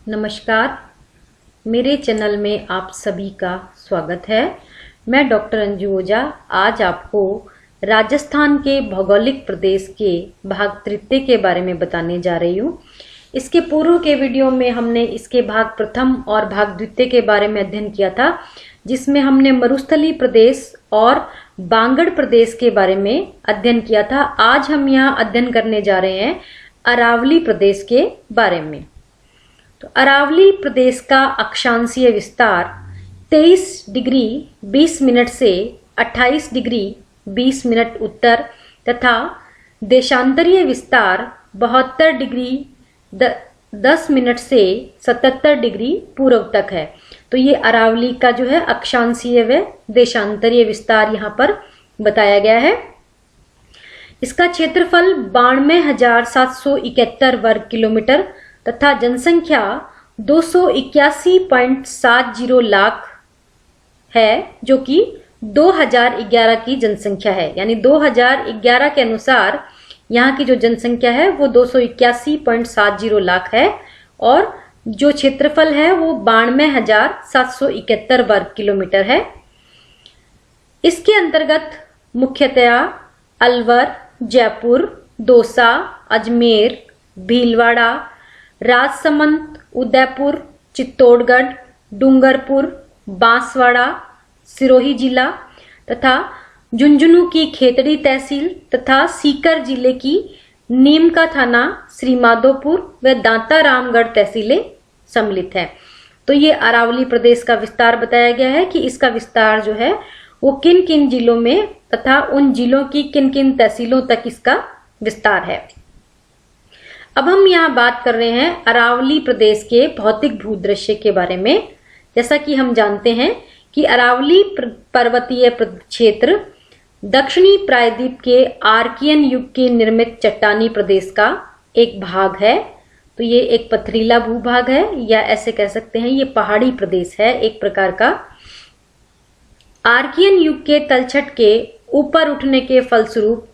नमस्कार, मेरे चैनल में आप सभी का स्वागत है। मैं डॉक्टर अंजू ओझा आज आपको राजस्थान के भौगोलिक प्रदेश के भाग तृतीय के बारे में बताने जा रही हूँ। इसके पूर्व के वीडियो में हमने इसके भाग प्रथम और भाग द्वितीय के बारे में अध्ययन किया था, जिसमें हमने मरुस्थलीय प्रदेश और बांगड़ प्रदेश के बारे में अध्ययन किया था। आज हम यहाँ अध्ययन करने जा रहे हैं अरावली प्रदेश के बारे में। तो अरावली प्रदेश का अक्षांशीय विस्तार 23 डिग्री 20 मिनट से 28 डिग्री 20 मिनट उत्तर तथा देशांतरीय विस्तार 72 डिग्री 10 मिनट से 77 डिग्री पूर्व तक है। तो ये अरावली का जो है अक्षांशीय व देशांतरीय विस्तार यहाँ पर बताया गया है। इसका क्षेत्रफल 92,771 वर्ग किलोमीटर तथा जनसंख्या 281.70 लाख है, जो कि 2011 की जनसंख्या है। यानी 2011 के अनुसार यहाँ की जो जनसंख्या है वो 281.70 लाख है और जो क्षेत्रफल है वो 92,771 वर्ग किलोमीटर है। इसके अंतर्गत मुख्यतया अलवर, जयपुर, दौसा, अजमेर, भीलवाड़ा, राजसमंद, उदयपुर, चित्तौड़गढ़, डूंगरपुर, बांसवाड़ा, सिरोही जिला तथा झुंझुनू की खेतड़ी तहसील तथा सीकर जिले की नीमका थाना, श्री माधोपुर व दांता रामगढ़ तहसीलें सम्मिलित है। तो ये अरावली प्रदेश का विस्तार बताया गया है कि इसका विस्तार जो है वो किन किन जिलों में तथा उन जिलों की किन किन तहसीलों तक इसका विस्तार है। अब हम यहाँ बात कर रहे हैं अरावली प्रदेश के भौतिक भूदृश्य के बारे में। जैसा कि हम जानते हैं कि अरावली पर्वतीय क्षेत्र दक्षिणी प्रायद्वीप के आर्कियन युग के निर्मित चट्टानी प्रदेश का एक भाग है। तो ये एक पथरीला भूभाग है, या ऐसे कह सकते हैं ये पहाड़ी प्रदेश है एक प्रकार का। आर्कियन युग के तलछट के ऊपर उठने के फलस्वरूप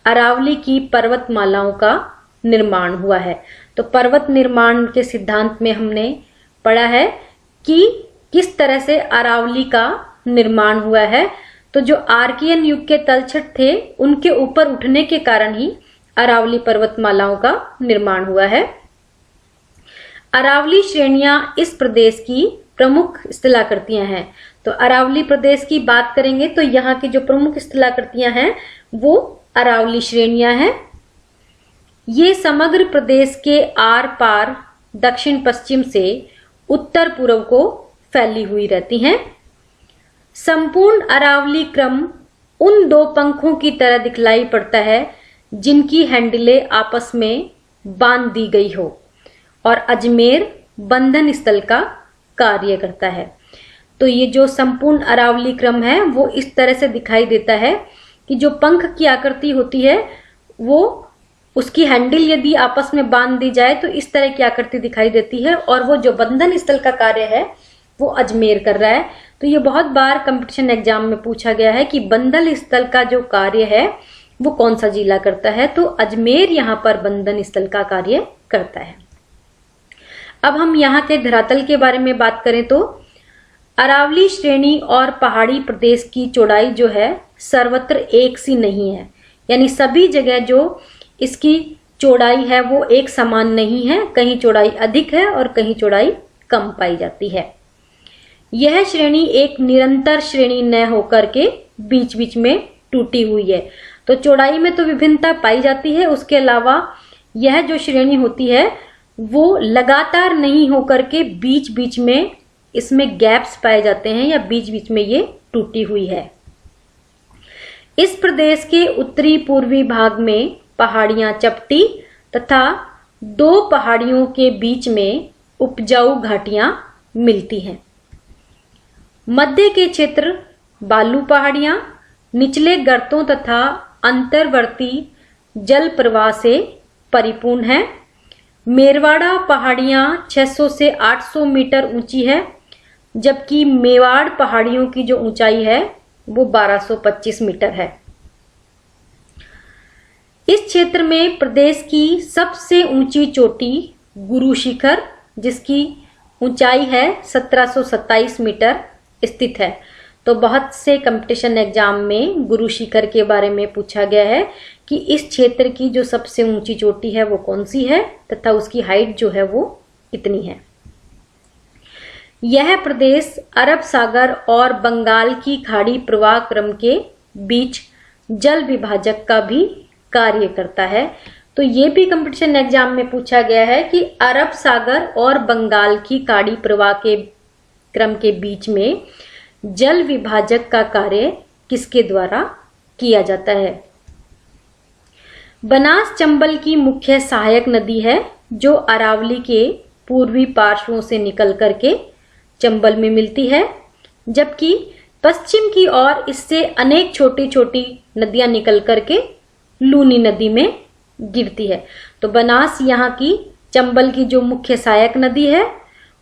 अरावली की पर्वतमालाओं का निर्माण हुआ है। तो पर्वत निर्माण के सिद्धांत में हमने पढ़ा है कि किस तरह से अरावली का निर्माण हुआ है। तो जो आर्कियन युग के तलछट थे उनके ऊपर उठने के कारण ही अरावली पर्वतमालाओं का निर्माण हुआ है। अरावली श्रेणियां इस प्रदेश की प्रमुख स्थलाकृतियां हैं। तो अरावली प्रदेश की बात करेंगे तो यहाँ की जो प्रमुख स्थलाकृतियां हैं वो अरावली श्रेणियां हैं। ये समग्र प्रदेश के आर पार दक्षिण पश्चिम से उत्तर पूर्व को फैली हुई रहती हैं। संपूर्ण अरावली क्रम उन दो पंखों की तरह दिखलाई पड़ता है जिनकी हैंडलें आपस में बांध दी गई हो, और अजमेर बंधन स्थल का कार्य करता है। तो ये जो संपूर्ण अरावली क्रम है वो इस तरह से दिखाई देता है कि जो पंख की आकृति होती है वो उसकी हैंडल यदि आपस में बांध दी जाए तो इस तरह की आकृति दिखाई देती है, और वो जो बंधन स्थल का कार्य है वो अजमेर कर रहा है। तो ये बहुत बार कंपटीशन एग्जाम में पूछा गया है कि बंधन स्थल का जो कार्य है वो कौन सा जिला करता है। तो अजमेर यहाँ पर बंधन स्थल का कार्य करता है। अब हम यहाँ के धरातल के बारे में बात करें तो अरावली श्रेणी और पहाड़ी प्रदेश की चौड़ाई जो है सर्वत्र एक सी नहीं है। यानी सभी जगह जो इसकी चौड़ाई है वो एक समान नहीं है, कहीं चौड़ाई अधिक है और कहीं चौड़ाई कम पाई जाती है। यह श्रेणी एक निरंतर श्रेणी न होकर के बीच बीच में टूटी हुई है। तो चौड़ाई में तो विभिन्नता पाई जाती है, उसके अलावा यह जो श्रेणी होती है वो लगातार नहीं होकर के बीच बीच में इसमें गैप्स पाए जाते हैं, या बीच बीच में ये टूटी हुई है। इस प्रदेश के उत्तरी पूर्वी भाग में पहाड़ियां चपटी तथा दो पहाड़ियों के बीच में उपजाऊ घाटियां मिलती हैं। मध्य के क्षेत्र बालू पहाड़ियां निचले गर्तों तथा अंतर्वर्ती जल प्रवाह से परिपूर्ण है। मेरवाड़ा पहाड़ियां 600 से 800 मीटर ऊंची है, जबकि मेवाड़ पहाड़ियों की जो ऊंचाई है वो 1225 मीटर है। इस क्षेत्र में प्रदेश की सबसे ऊंची चोटी गुरु शिखर, जिसकी ऊंचाई है 1727 मीटर स्थित है। तो बहुत से कंपटीशन एग्जाम में गुरु शिखर के बारे में पूछा गया है कि इस क्षेत्र की जो सबसे ऊंची चोटी है वो कौन सी है तथा उसकी हाइट जो है वो कितनी है। यह प्रदेश अरब सागर और बंगाल की खाड़ी प्रवाह क्रम के बीच जल विभाजक का भी कार्य करता है। तो ये भी कंपटीशन एग्जाम में पूछा गया है कि अरब सागर और बंगाल की खाड़ी प्रवाह के क्रम के बीच में जल विभाजक का कार्य किसके द्वारा किया जाता है। बनास चंबल की मुख्य सहायक नदी है जो अरावली के पूर्वी पार्श्वों से निकल करके चंबल में मिलती है, जबकि पश्चिम की ओर इससे अनेक छोटी छोटी नदियां निकल करके लूनी नदी में गिरती है। तो बनास यहाँ की चंबल की जो मुख्य सहायक नदी है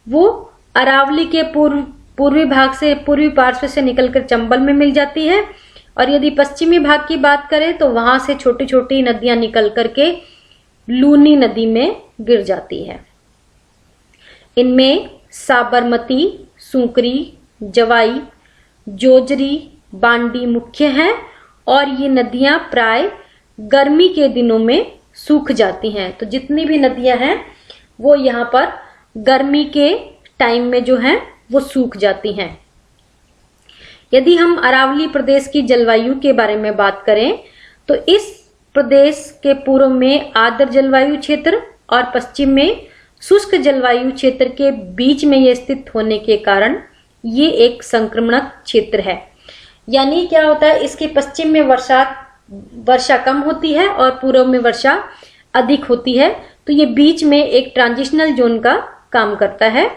वो अरावली के पूर्वी भाग से पूर्वी पार्श्व से निकलकर चंबल में मिल जाती है, और यदि पश्चिमी भाग की बात करें तो वहां से छोटी छोटी नदियां निकल करके लूनी नदी में गिर जाती है। इनमें साबरमती, सुकरी, जवाई, जोजरी, बांडी मुख्य हैं, और ये नदियां प्राय गर्मी के दिनों में सूख जाती हैं। तो जितनी भी नदियां हैं वो यहाँ पर गर्मी के टाइम में जो हैं वो सूख जाती हैं। यदि हम अरावली प्रदेश की जलवायु के बारे में बात करें तो इस प्रदेश के पूर्व में आर्द्र जलवायु क्षेत्र और पश्चिम में शुष्क जलवायु क्षेत्र के बीच में ये स्थित होने के कारण ये एक संक्रमणक क्षेत्र है। यानी क्या होता है, इसके पश्चिम में वर्षा कम होती है और पूर्व में वर्षा अधिक होती है। तो ये बीच में एक ट्रांजिशनल जोन का काम करता है।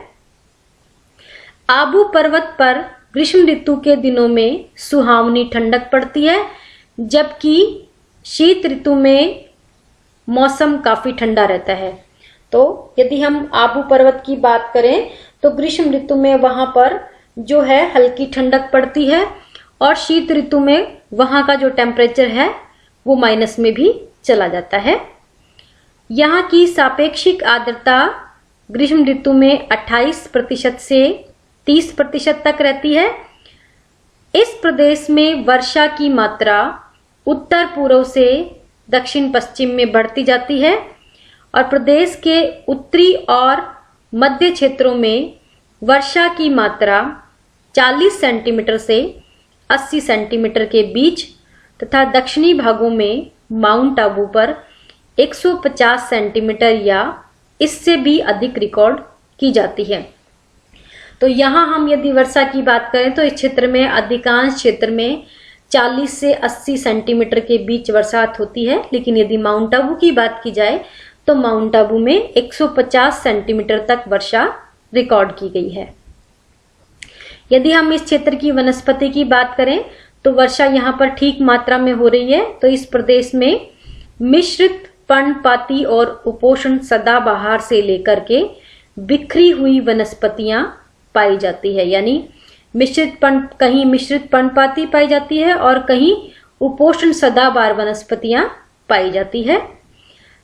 आबू पर्वत पर ग्रीष्म ऋतु के दिनों में सुहावनी ठंडक पड़ती है, जबकि शीत ऋतु में मौसम काफी ठंडा रहता है। तो यदि हम आबू पर्वत की बात करें तो ग्रीष्म ऋतु में वहां पर जो है हल्की ठंडक पड़ती है, और शीत ऋतु में वहां का जो टेम्परेचर है वो माइनस में भी चला जाता है। यहाँ की सापेक्षिक आर्द्रता ग्रीष्म ऋतु में 28% से 30% तक रहती है। इस प्रदेश में वर्षा की मात्रा उत्तर पूर्व से दक्षिण पश्चिम में बढ़ती जाती है, और प्रदेश के उत्तरी और मध्य क्षेत्रों में वर्षा की मात्रा 40 सेंटीमीटर से 80 सेंटीमीटर के बीच तथा दक्षिणी भागों में माउंट आबू पर 150 सेंटीमीटर या इससे भी अधिक रिकॉर्ड की जाती है। तो यहाँ हम यदि वर्षा की बात करें तो इस क्षेत्र में अधिकांश क्षेत्र में 40 से 80 सेंटीमीटर के बीच बरसात होती है, लेकिन यदि माउंट आबू की बात की जाए तो माउंट आबू में 150 सेंटीमीटर तक वर्षा रिकॉर्ड की गई है। यदि हम इस क्षेत्र की वनस्पति की बात करें तो वर्षा यहाँ पर ठीक मात्रा में हो रही है। तो इस प्रदेश में मिश्रित पर्णपाती और उपोष्ण सदाबहार से लेकर के बिखरी हुई वनस्पतियां पाई जाती है। यानी कहीं मिश्रित पर्णपाती पाई जाती है और कहीं उपोष्ण सदाबहार वनस्पतियां पाई जाती है।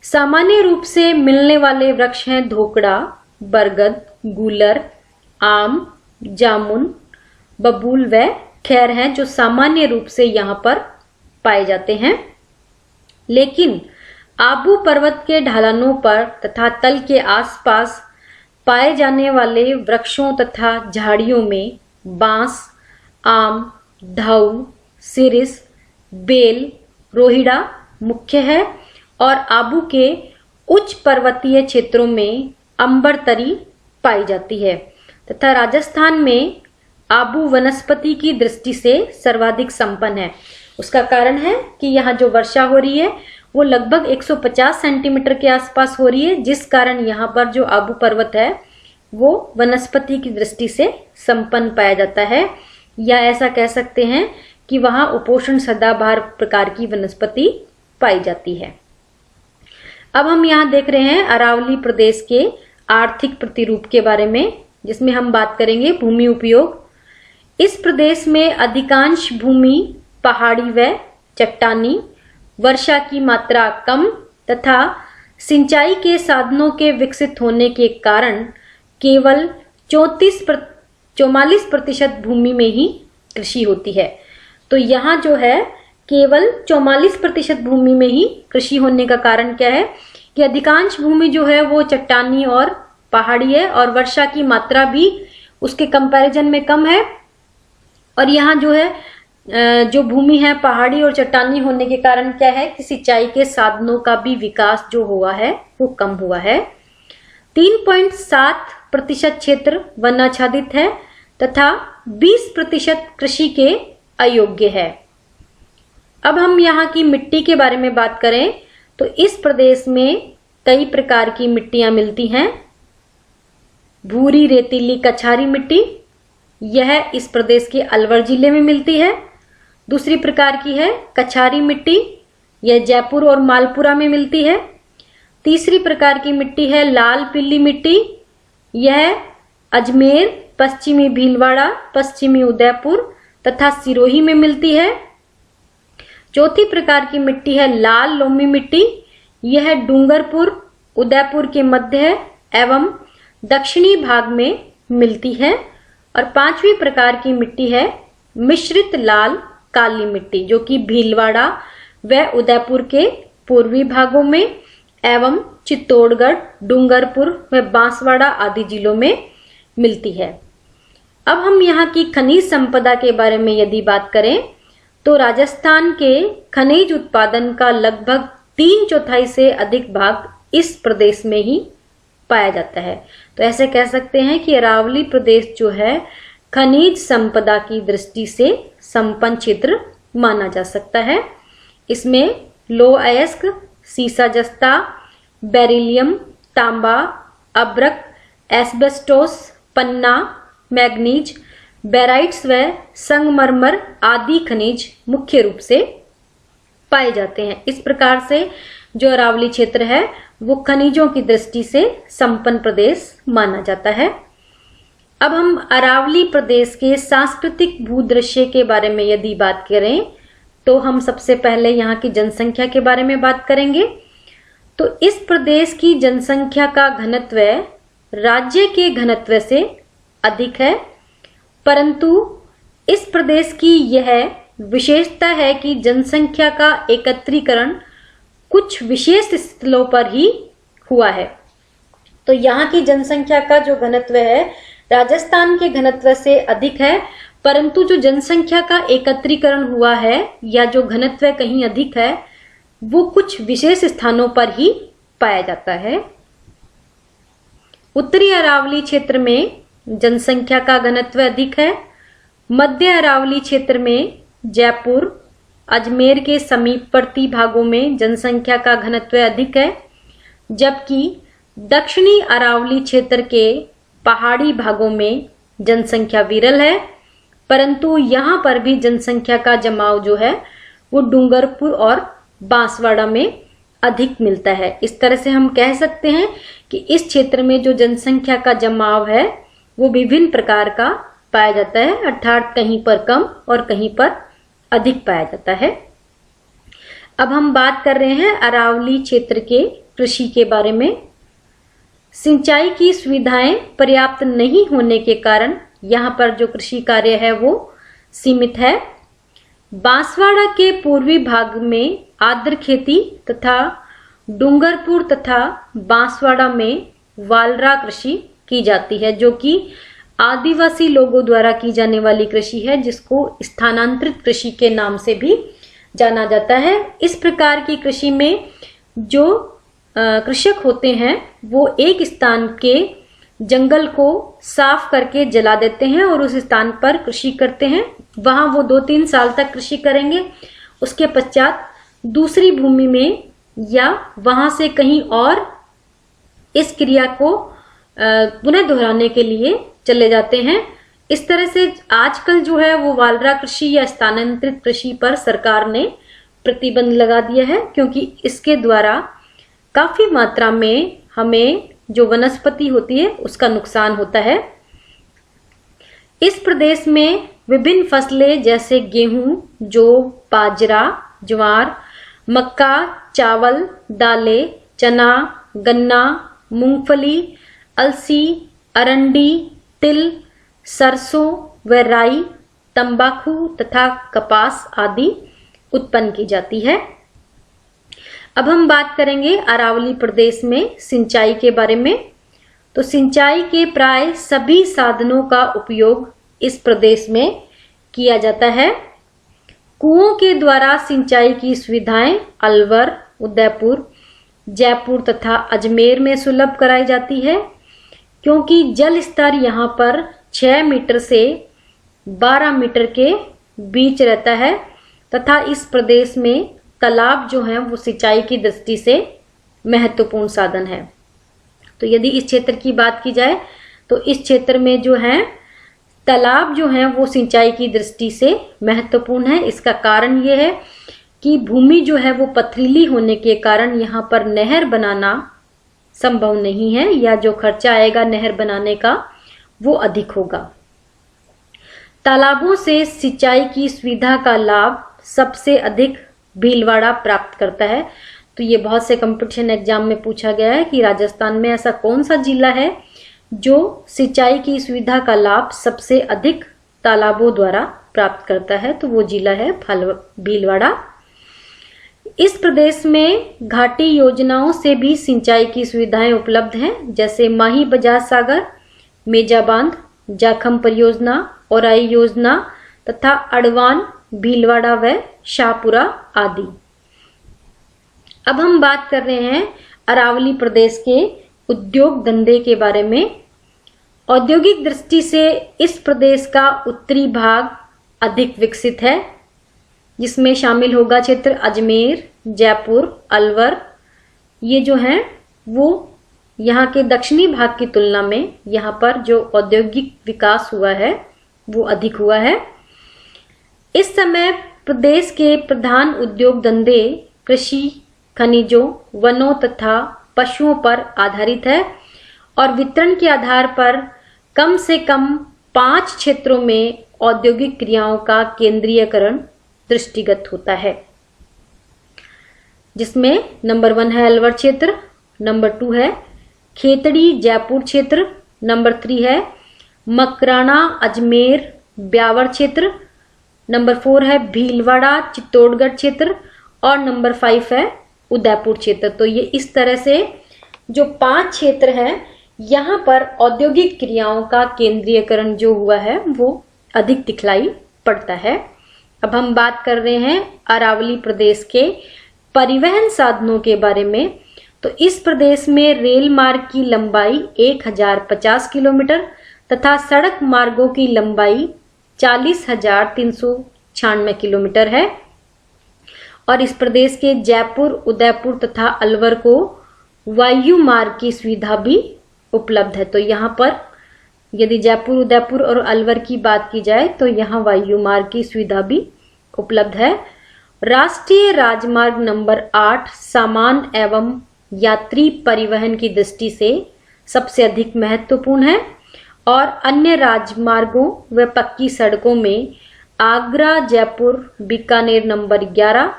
सामान्य रूप से मिलने वाले वृक्ष हैं धोकड़ा, बरगद, गूलर, आम, जामुन, बबूल व खैर हैं जो सामान्य रूप से यहाँ पर पाए जाते हैं। लेकिन आबू पर्वत के ढलानों पर तथा तल के आसपास पाए जाने वाले वृक्षों तथा झाड़ियों में बांस, आम, धाऊ, सिरिस, बेल, रोहिड़ा मुख्य है, और आबू के उच्च पर्वतीय क्षेत्रों में अंबरतरी पाई जाती है तथा राजस्थान में आबू वनस्पति की दृष्टि से सर्वाधिक संपन्न है। उसका कारण है कि यहाँ जो वर्षा हो रही है वो लगभग 150 सेंटीमीटर के आसपास हो रही है, जिस कारण यहाँ पर जो आबू पर्वत है वो वनस्पति की दृष्टि से संपन्न पाया जाता है, या ऐसा कह सकते हैं कि वहाँ उपोष्ण सदाबहार प्रकार की वनस्पति पाई जाती है। अब हम यहाँ देख रहे हैं अरावली प्रदेश के आर्थिक प्रतिरूप के बारे में, जिसमें हम बात करेंगे भूमि उपयोग। इस प्रदेश में अधिकांश भूमि पहाड़ी व चट्टानी, वर्षा की मात्रा कम तथा सिंचाई के साधनों के विकसित होने के कारण केवल 44% भूमि में ही कृषि होती है। तो यहाँ जो है केवल 44% भूमि में ही कृषि होने का कारण क्या है कि अधिकांश भूमि जो है वो चट्टानी और पहाड़ी है और वर्षा की मात्रा भी उसके कंपैरिजन में कम है। और यहाँ जो है जो भूमि है पहाड़ी और चट्टानी होने के कारण क्या है कि सिंचाई के साधनों का भी विकास जो हुआ है वो कम हुआ है। 3.7% क्षेत्र वनाच्छादित है तथा 20% कृषि के अयोग्य है। अब हम यहाँ की मिट्टी के बारे में बात करें तो इस प्रदेश में कई प्रकार की मिट्टियां मिलती हैं। भूरी रेतीली कछारी मिट्टी, यह इस प्रदेश के अलवर जिले में मिलती है। दूसरी प्रकार की है कछारी मिट्टी, यह जयपुर और मालपुरा में मिलती है। तीसरी प्रकार की मिट्टी है लाल पीली मिट्टी, यह अजमेर, पश्चिमी भीलवाड़ा, पश्चिमी उदयपुर तथा सिरोही में मिलती है। चौथी प्रकार की मिट्टी है लाल लोमी मिट्टी, यह डूंगरपुर, उदयपुर के मध्य एवं दक्षिणी भाग में मिलती है। और पांचवी प्रकार की मिट्टी है मिश्रित लाल काली मिट्टी, जो कि भीलवाड़ा व उदयपुर के पूर्वी भागों में एवं चित्तौड़गढ़, डूंगरपुर व बांसवाड़ा आदि जिलों में मिलती है। अब हम यहाँ की खनिज संपदा के बारे में यदि बात करें तो राजस्थान के खनिज उत्पादन का लगभग 3/4 से अधिक भाग इस प्रदेश में ही पाया जाता है। तो ऐसे कह सकते हैं कि अरावली प्रदेश जो है खनिज संपदा की दृष्टि से संपन्न क्षेत्र माना जा सकता है। इसमें लौह अयस्क, सीसा जस्ता, बेरिलियम, तांबा, अब्रक, एस्बेस्टोस, पन्ना, मैग्नीज, बेराइट्स व संगमरमर आदि खनिज मुख्य रूप से पाए जाते हैं। इस प्रकार से जो अरावली क्षेत्र है वो खनिजों की दृष्टि से संपन्न प्रदेश माना जाता है। अब हम अरावली प्रदेश के सांस्कृतिक भूदृश्य के बारे में यदि बात करें तो हम सबसे पहले यहाँ की जनसंख्या के बारे में बात करेंगे। तो इस प्रदेश की जनसंख्या का घनत्व राज्य के घनत्व से अधिक है, परंतु इस प्रदेश की यह विशेषता है कि जनसंख्या का एकत्रीकरण कुछ विशेष स्थलों पर ही हुआ है। तो यहाँ की जनसंख्या का जो घनत्व है राजस्थान के घनत्व से अधिक है, परंतु जो जनसंख्या का एकत्रीकरण हुआ है या जो घनत्व कहीं अधिक है वो कुछ विशेष स्थानों पर ही पाया जाता है। उत्तरी अरावली क्षेत्र में जनसंख्या का घनत्व अधिक है। मध्य अरावली क्षेत्र में जयपुर, अजमेर के समीपवर्ती भागों में जनसंख्या का घनत्व अधिक है, जबकि दक्षिणी अरावली क्षेत्र के पहाड़ी भागों में जनसंख्या विरल है, परंतु यहाँ पर भी जनसंख्या का जमाव जो है वो डूंगरपुर और बांसवाड़ा में अधिक मिलता है। इस तरह से हम कह सकते हैं कि इस क्षेत्र में जो जनसंख्या का जमाव है वो विभिन्न प्रकार का पाया जाता है, अर्थात कहीं पर कम और कहीं पर अधिक पाया जाता है। अब हम बात कर रहे हैं अरावली क्षेत्र के कृषि के बारे में। सिंचाई की सुविधाएं पर्याप्त नहीं होने के कारण यहाँ पर जो कृषि कार्य है वो सीमित है। बांसवाड़ा के पूर्वी भाग में आर्द्र खेती तथा डूंगरपुर तथा बांसवाड़ा में वालरा कृषि की जाती है, जो कि आदिवासी लोगों द्वारा की जाने वाली कृषि है, जिसको स्थानांतरित कृषि के नाम से भी जाना जाता है। इस प्रकार की कृषि में जो कृषक होते हैं वो एक स्थान के जंगल को साफ करके जला देते हैं और उस स्थान पर कृषि करते हैं। वहां वो 2-3 साल तक कृषि करेंगे, उसके पश्चात दूसरी भूमि में या वहां से कहीं और इस क्रिया को पुनः दोहराने के लिए चले जाते हैं। इस तरह से आजकल जो है वो वालरा कृषि या स्थानांतरित कृषि पर सरकार ने प्रतिबंध लगा दिया है, क्योंकि इसके द्वारा काफी मात्रा में हमें जो वनस्पति होती है उसका नुकसान होता है। इस प्रदेश में विभिन्न फसलें जैसे गेहूं, जौ, बाजरा, ज्वार, मक्का, चावल, दालें, चना, गन्ना, मूंगफली, अलसी, अरंडी, तिल, सरसों व राई, तंबाकू तथा कपास आदि उत्पन्न की जाती है। अब हम बात करेंगे अरावली प्रदेश में सिंचाई के बारे में। तो सिंचाई के प्राय सभी साधनों का उपयोग इस प्रदेश में किया जाता है। कुओं के द्वारा सिंचाई की सुविधाएं अलवर, उदयपुर, जयपुर तथा अजमेर में सुलभ कराई जाती है, क्योंकि जल स्तर यहाँ पर 6 मीटर से 12 मीटर के बीच रहता है तथा इस प्रदेश में तालाब जो हैं वो सिंचाई की दृष्टि से महत्वपूर्ण साधन है। तो यदि इस क्षेत्र की बात की जाए तो इस क्षेत्र में जो है तालाब जो हैं वो सिंचाई की दृष्टि से महत्वपूर्ण है। इसका कारण ये है कि भूमि जो है वो पथरीली होने के कारण यहाँ पर नहर बनाना संभव नहीं है, या जो खर्चा आएगा नहर बनाने का वो अधिक होगा। तालाबों से सिंचाई की सुविधा का लाभ सबसे अधिक भीलवाड़ा प्राप्त करता है। तो ये बहुत से कंपटीशन एग्जाम में पूछा गया है कि राजस्थान में ऐसा कौन सा जिला है जो सिंचाई की सुविधा का लाभ सबसे अधिक तालाबों द्वारा प्राप्त करता है, तो वो जिला है भीलवाड़ा। इस प्रदेश में घाटी योजनाओं से भी सिंचाई की सुविधाएं उपलब्ध हैं, जैसे माही बजाज सागर, मेजा बांध, जाखम परियोजना, औराई योजना तथा अडवान, भीलवाड़ा व शाहपुरा आदि। अब हम बात कर रहे हैं अरावली प्रदेश के उद्योग धंधे के बारे में। औद्योगिक दृष्टि से इस प्रदेश का उत्तरी भाग अधिक विकसित है, जिसमें शामिल होगा क्षेत्र अजमेर, जयपुर, अलवर। ये जो हैं वो यहाँ के दक्षिणी भाग की तुलना में यहाँ पर जो औद्योगिक विकास हुआ है वो अधिक हुआ है। इस समय प्रदेश के प्रधान उद्योग धंधे कृषि, खनिजों, वनों तथा पशुओं पर आधारित है और वितरण के आधार पर कम से कम 5 क्षेत्रों में औद्योगिक क्रियाओं का केंद्रीयकरण दृष्टिगत होता है, जिसमें नंबर 1 है अलवर क्षेत्र, नंबर 2 है खेतड़ी जयपुर क्षेत्र, नंबर 3 है मकराना अजमेर ब्यावर क्षेत्र, नंबर 4 है भीलवाड़ा चित्तौड़गढ़ क्षेत्र और नंबर 5 है उदयपुर क्षेत्र। तो ये इस तरह से जो 5 क्षेत्र हैं यहाँ पर औद्योगिक क्रियाओं का केंद्रीयकरण जो हुआ है वो अधिक दिखलाई पड़ता है। अब हम बात कर रहे हैं अरावली प्रदेश के परिवहन साधनों के बारे में। तो इस प्रदेश में रेल मार्ग की लंबाई 1050 किलोमीटर तथा सड़क मार्गों की लंबाई 40,396 किलोमीटर है और इस प्रदेश के जयपुर, उदयपुर तथा अलवर को वायु मार्ग की सुविधा भी उपलब्ध है। तो यहाँ पर यदि जयपुर, उदयपुर और अलवर की बात की जाए तो यहाँ वायु मार्ग की सुविधा भी उपलब्ध है। राष्ट्रीय राजमार्ग नंबर 8 सामान एवं यात्री परिवहन की दृष्टि से सबसे अधिक महत्वपूर्ण है और अन्य राजमार्गों व पक्की सड़कों में आगरा, जयपुर, बीकानेर नंबर 11,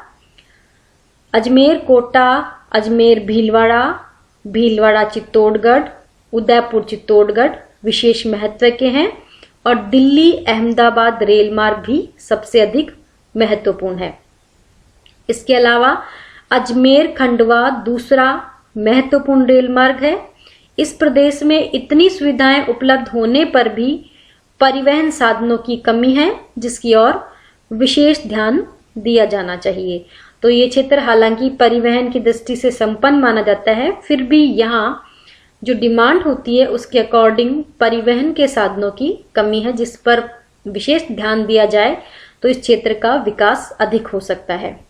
अजमेर कोटा, अजमेर भीलवाड़ा, भीलवाड़ा चित्तौड़गढ़, उदयपुर चित्तौड़गढ़ विशेष महत्व के हैं और दिल्ली अहमदाबाद रेल मार्ग भी सबसे अधिक महत्वपूर्ण है। इसके अलावा अजमेर खंडवा दूसरा महत्वपूर्ण रेल मार्ग है। इस प्रदेश में इतनी सुविधाएं उपलब्ध होने पर भी परिवहन साधनों की कमी है, जिसकी ओर विशेष ध्यान दिया जाना चाहिए। तो ये क्षेत्र हालांकि परिवहन की दृष्टि से संपन्न माना जाता है, फिर भी यहाँ जो डिमांड होती है उसके अकॉर्डिंग परिवहन के साधनों की कमी है, जिस पर विशेष ध्यान दिया जाए तो इस क्षेत्र का विकास अधिक हो सकता है।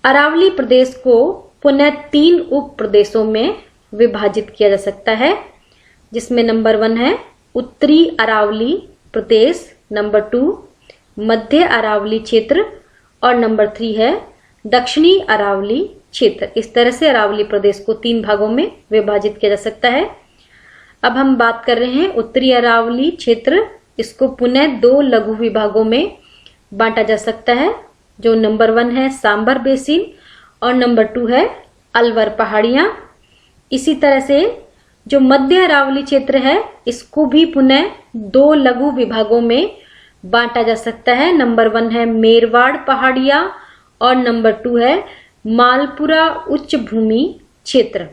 अरावली प्रदेश को पुनः 3 उप प्रदेशों में विभाजित किया जा सकता है, जिसमें नंबर 1 है उत्तरी अरावली प्रदेश, नंबर 2 मध्य अरावली क्षेत्र और नंबर 3 है दक्षिणी अरावली क्षेत्र। इस तरह से अरावली प्रदेश को 3 भागों में विभाजित किया जा सकता है। अब हम बात कर रहे हैं उत्तरी अरावली क्षेत्र। इसको पुनः 2 लघु विभागों में बांटा जा सकता है, जो नंबर 1 है सांबर बेसिन और नंबर 2 है अलवर पहाड़ियां। इसी तरह से जो मध्य अरावली क्षेत्र है इसको भी पुनः 2 लघु विभागों में बांटा जा सकता है। नंबर 1 है मेरवाड़ पहाड़िया और नंबर 2 है मालपुरा उच्च भूमि क्षेत्र।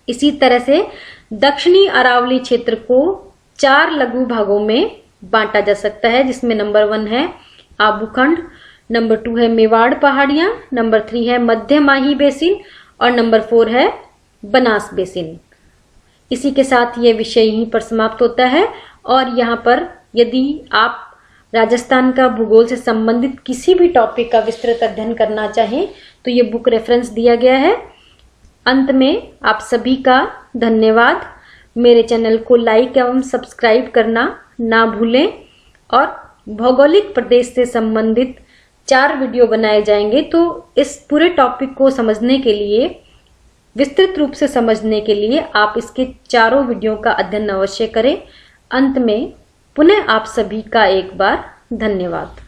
इसी तरह से दक्षिणी अरावली क्षेत्र को 4 लघु भागों में बांटा जा सकता है, जिसमें नंबर 1 है आबूखंड, नंबर 2 है मेवाड़ पहाड़ियां, नंबर 3 है मध्य माही बेसिन और नंबर 4 है बनास बेसिन। इसी के साथ ये विषय यहीं पर समाप्त होता है। और यहाँ पर यदि आप राजस्थान का भूगोल से संबंधित किसी भी टॉपिक का विस्तृत अध्ययन करना चाहें तो ये बुक रेफरेंस दिया गया है। अंत में आप सभी का धन्यवाद। मेरे चैनल को लाइक एवं सब्सक्राइब करना ना भूलें और भौगोलिक प्रदेश से संबंधित 4 वीडियो बनाए जाएंगे, तो इस पूरे टॉपिक को समझने के लिए, विस्तृत रूप से समझने के लिए आप इसके 4 वीडियो का अध्ययन अवश्य करें। अंत में पुनः आप सभी का एक बार धन्यवाद।